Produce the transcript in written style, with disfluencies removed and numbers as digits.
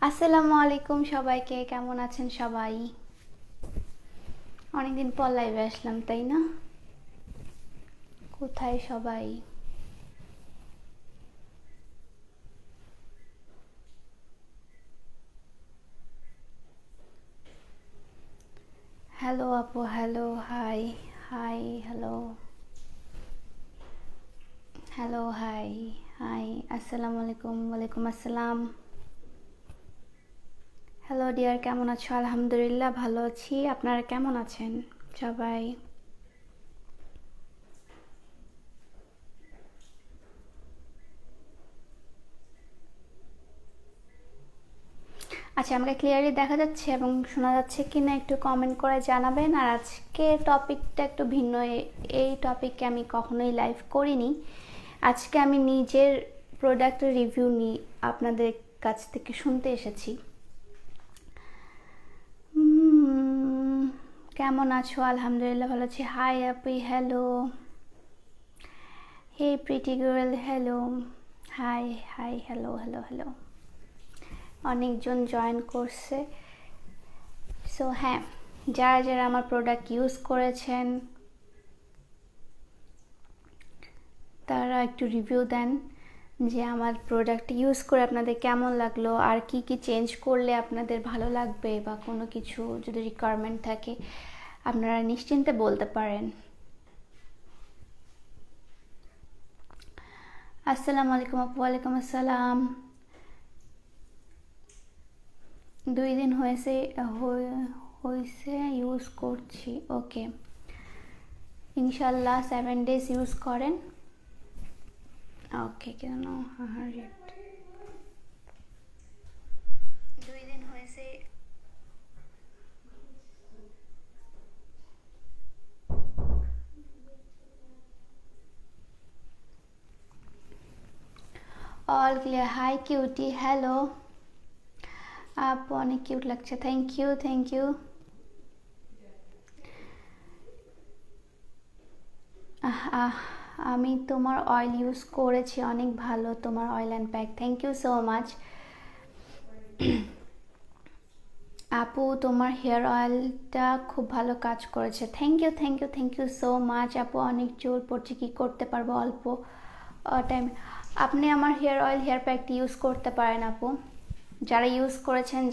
আসসালামু আলাইকুম সবাইকে, কেমন আছেন সবাই? অনেকদিন পর লাইভে আসলাম, তাই না? কোথায় সবাই? হ্যালো আপু, hello, hi. Hi, hello. Hello, hi. Hi. আসসালামু আলাইকুম। ওয়ালাইকুম আসসালাম। হ্যালো ডিয়ার, কেমন আছো? আলহামদুলিল্লাহ ভালো আছি। আপনারা কেমন আছেন সবাই? আচ্ছা, আমাকে ক্লিয়ারলি দেখা যাচ্ছে এবং শোনা যাচ্ছে কি না একটু কমেন্ট করে জানাবেন। আর আজকে টপিকটা একটু ভিন্ন। এই টপিকে আমি কখনোই লাইভ করিনি। আজকে আমি নিজের প্রোডাক্টের রিভিউ নিয়ে আপনাদের কাছ থেকে শুনতে এসেছি। কেমন আছো? আলহামদুলিল্লাহ ভালো আছি। হাই আপি, hello. Hey pretty girl, hello. Hi. Hi, hello, hello, hello. অনেকজন জয়েন করছে। সো হ্যাঁ, যারা যারা আমার প্রোডাক্ট ইউজ করেছেন তারা একটু রিভিউ দেন যে আমার প্রোডাক্ট ইউজ করে আপনাদের কেমন লাগলো, আর কি কি চেঞ্জ করলে আপনাদের ভালো লাগবে, বা কোনো কিছু যদি রিকোয়ারমেন্ট থাকে আপনারা নিশ্চিন্তে বলতে পারেন। আসসালামু আলাইকুম আপু। ওয়ালাইকুম আসসালাম। 2 দিন হয়েছে ইউজ করছি। ওকে, ইনশাল্লাহ 7 days ইউজ করেন। ওকে, কেন 2 দিন হয়েছে। All clear. Hi cutie, hello. আপু অনেক কিউট লাগছে। Thank you, thank you. আমি তোমার অয়েল ইউজ করেছি, অনেক ভালো তোমার oil and pack. Thank you so much আপু, তোমার হেয়ার অয়েলটা খুব ভালো কাজ করেছে। Thank you, thank you, thank you so much আপু। অনেক জোর পড়ছে, কি করতে পারবো অল্প টাইম। আপনি আমার হেয়ার অয়েল হেয়ার প্যাকটি ইউজ করতে পারেন আপু, যারা ইউজ করেছেন